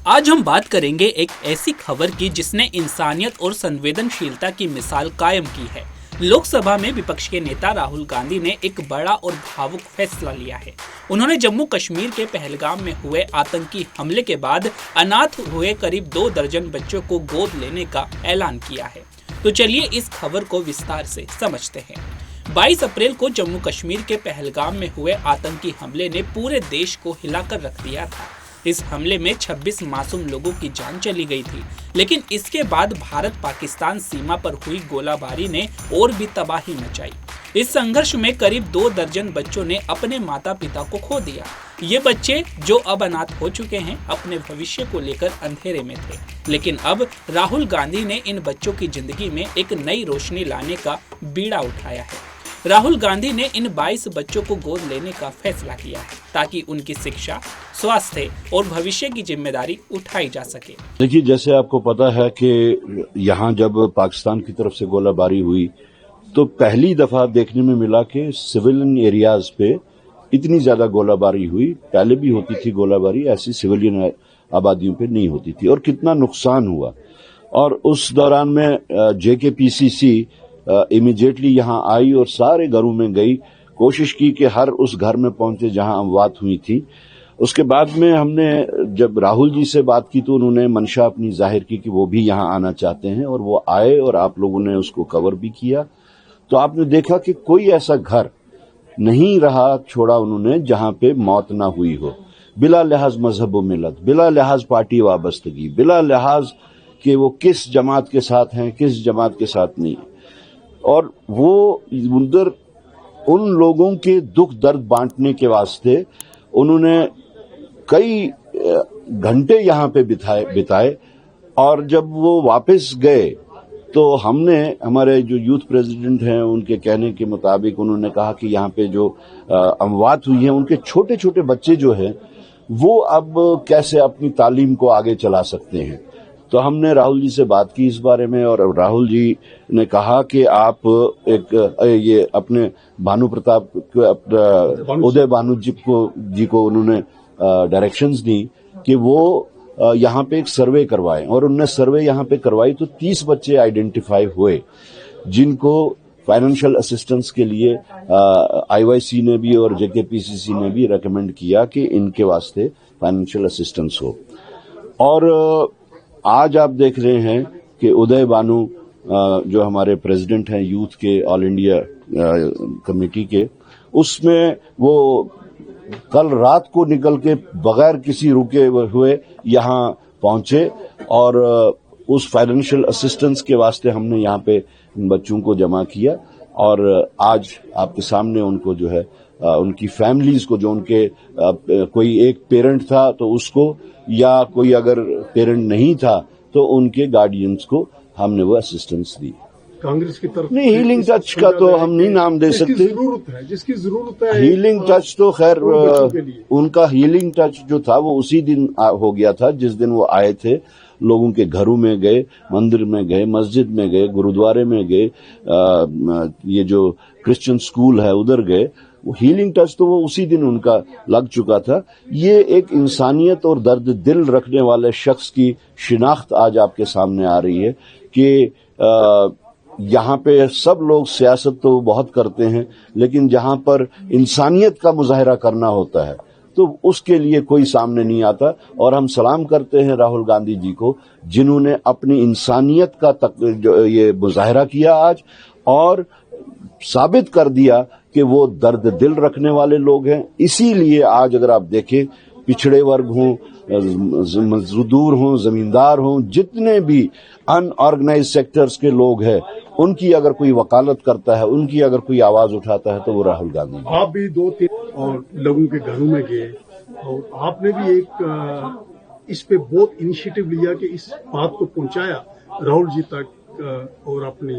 आज हम बात करेंगे एक ऐसी खबर की जिसने इंसानियत और संवेदनशीलता की मिसाल कायम की है। लोकसभा में विपक्ष के नेता राहुल गांधी ने एक बड़ा और भावुक फैसला लिया है। उन्होंने जम्मू कश्मीर के पहलगाम में हुए आतंकी हमले के बाद अनाथ हुए करीब 2 दर्जन बच्चों को गोद लेने का ऐलान किया है। तो चलिए इस खबर को विस्तार से समझते हैं। 22 अप्रैल को जम्मू कश्मीर के पहलगाम में हुए आतंकी हमले ने पूरे देश को हिलाकर रख दिया था। इस हमले में 26 मासूम लोगों की जान चली गई थी, लेकिन इसके बाद भारत पाकिस्तान सीमा पर हुई गोलाबारी ने और भी तबाही मचाई। इस संघर्ष में करीब 2 दर्जन बच्चों ने अपने माता पिता को खो दिया। ये बच्चे जो अब अनाथ हो चुके हैं, अपने भविष्य को लेकर अंधेरे में थे, लेकिन अब राहुल गांधी ने इन बच्चों की जिंदगी में एक नई रोशनी लाने का बीड़ा उठाया है। राहुल गांधी ने इन 22 बच्चों को गोद लेने का फैसला किया है ताकि उनकी शिक्षा, स्वास्थ्य और भविष्य की जिम्मेदारी उठाई जा सके। देखिए, जैसे आपको पता है कि यहाँ जब पाकिस्तान की तरफ से गोलाबारी हुई तो पहली दफा देखने में मिला कि सिविलियन एरियाज पे इतनी ज्यादा गोलाबारी हुई। पहले भी होती थी गोलाबारी, ऐसी सिविलियन आबादियों पे नहीं होती थी, और कितना नुकसान हुआ। और उस दौरान में JKPCC इमीडिएटली यहाँ आई और सारे घरों में गई, कोशिश की कि हर उस घर में पहुंचे जहां अमवात हुई थी। उसके बाद में हमने जब राहुल जी से बात की तो उन्होंने मंशा अपनी जाहिर की कि वो भी यहाँ आना चाहते हैं, और वो आए और आप लोगों ने उसको कवर भी किया। तो आपने देखा कि कोई ऐसा घर नहीं रहा छोड़ा उन्होंने जहां पे मौत ना हुई हो, बिला लिहाज मजहब व मिलत, बिला लिहाज पार्टी वाबस्तगी, बिला लिहाज कि वो किस जमात के साथ हैं, किस जमात के साथ नहीं। और वो उधर उन लोगों के दुख दर्द बांटने के वास्ते उन्होंने कई घंटे यहाँ पे बिताए। और जब वो वापस गए तो हमने, हमारे जो यूथ प्रेसिडेंट हैं, उनके कहने के मुताबिक उन्होंने कहा कि यहाँ पे जो अमवात हुई है उनके छोटे छोटे बच्चे जो हैं वो अब कैसे अपनी तालीम को आगे चला सकते हैं। तो हमने राहुल जी से बात की इस बारे में, और राहुल जी ने कहा कि आप ये अपने भानु प्रताप, उदय भानु जी को उन्होंने डायरेक्शंस दी कि वो यहाँ पे एक सर्वे करवाएं। और उन्होंने सर्वे यहाँ पे करवाई तो 30 बच्चे आइडेंटिफाई हुए जिनको फाइनेंशियल असिस्टेंस के लिए IYC ने भी और JKPCC ने भी रेकमेंड किया कि इनके वास्ते फाइनेंशियल असिस्टेंस हो। और आज आप देख रहे हैं कि उदय भानु जो हमारे प्रेसिडेंट हैं यूथ के ऑल इंडिया कमेटी के, उसमें वो कल रात को निकल के बगैर किसी रुके हुए यहाँ पहुंचे, और उस फाइनेंशियल असिस्टेंस के वास्ते हमने यहाँ पे इन बच्चों को जमा किया। और आज आपके सामने उनको जो है उनकी फैमिलीज को, जो उनके कोई एक पेरेंट था तो उसको, या कोई अगर पेरेंट नहीं था तो उनके गार्डियंस को हमने वो असिस्टेंस दी। कांग्रेस की तरफ नहीं, हीलिंग टच का तो हम नहीं नाम दे सकते। जिसकी जरूरत है हीलिंग टच तो खैर उनका हीलिंग टच जो था वो उसी दिन हो गया था जिस दिन वो आए थे। लोगों के घरों में गए, मंदिर में गए, मस्जिद में गए, गुरुद्वारे में गए, ये जो क्रिश्चियन स्कूल है उधर गए। वो हीलिंग टच तो वो उसी दिन उनका लग चुका था। ये एक इंसानियत और दर्द दिल रखने वाले शख्स की शिनाख्त आज आपके सामने आ रही है कि यहाँ पे सब लोग सियासत तो बहुत करते हैं, लेकिन जहाँ पर इंसानियत का मुजाहरा करना होता है तो उसके लिए कोई सामने नहीं आता। और हम सलाम करते हैं राहुल गांधी जी को, जिन्होंने अपनी इंसानियत का जो ये मुजाहरा किया आज, और साबित कर दिया कि वो दर्द दिल रखने वाले लोग हैं। इसीलिए आज अगर आप देखें, पिछड़े वर्ग हों, मजदूर हों, जमींदार हों, जितने भी अनऑर्गेनाइज सेक्टर्स के लोग हैं, उनकी अगर कोई वकालत करता है, उनकी अगर कोई आवाज उठाता है तो वो राहुल गांधी। आप भी 2-3 और लोगों के घरों में गए और आपने भी एक इस पे बहुत इनिशिएटिव लिया कि इस बात को पहुंचाया राहुल जी तक, और अपनी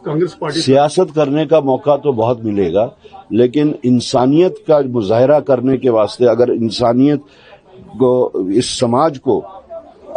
कांग्रेस पार्टी। सियासत करने का मौका तो बहुत मिलेगा, लेकिन इंसानियत का मुजाहरा करने के वास्ते, अगर इंसानियत को, इस समाज को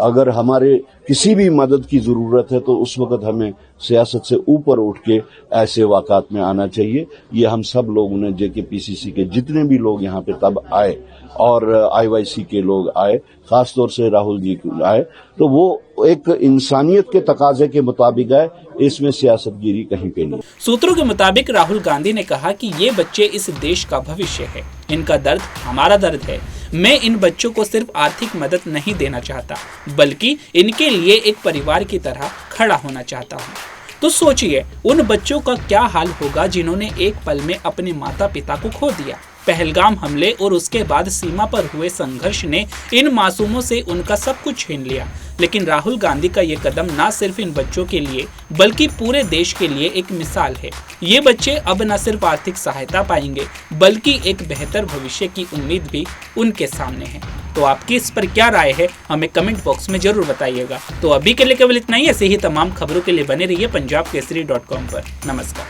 अगर हमारे किसी भी मदद की जरूरत है तो उस वक्त हमें सियासत से ऊपर उठ के ऐसे वाक़ात में आना चाहिए। ये हम सब लोगों ने JKPCC के जितने भी लोग यहाँ पे तब आए और IYC के लोग आए, खासतौर से राहुल जी आए, तो वो एक इंसानियत के तकाजे के मुताबिक आए, इसमें सियासतगिरी कहीं पे नहीं। सूत्रों के मुताबिक राहुल गांधी ने कहा कि ये बच्चे इस देश का भविष्य है, इनका दर्द हमारा दर्द है। मैं इन बच्चों को सिर्फ आर्थिक मदद नहीं देना चाहता, बल्कि इनके लिए एक परिवार की तरह खड़ा होना चाहता हूँ। तो सोचिए उन बच्चों का क्या हाल होगा जिन्होंने एक पल में अपने माता पिता को खो दिया। पहलगाम हमले और उसके बाद सीमा पर हुए संघर्ष ने इन मासूमों से उनका सब कुछ छीन लिया। लेकिन राहुल गांधी का ये कदम न सिर्फ इन बच्चों के लिए बल्कि पूरे देश के लिए एक मिसाल है। ये बच्चे अब न सिर्फ आर्थिक सहायता पाएंगे बल्कि एक बेहतर भविष्य की उम्मीद भी उनके सामने है। तो आपकी इस पर क्या राय है, हमें कमेंट बॉक्स में जरूर बताइएगा। तो अभी के लिए केवल इतना ही। ऐसे ही तमाम खबरों के लिए बने रहिए punjabkesari.com पर। नमस्कार।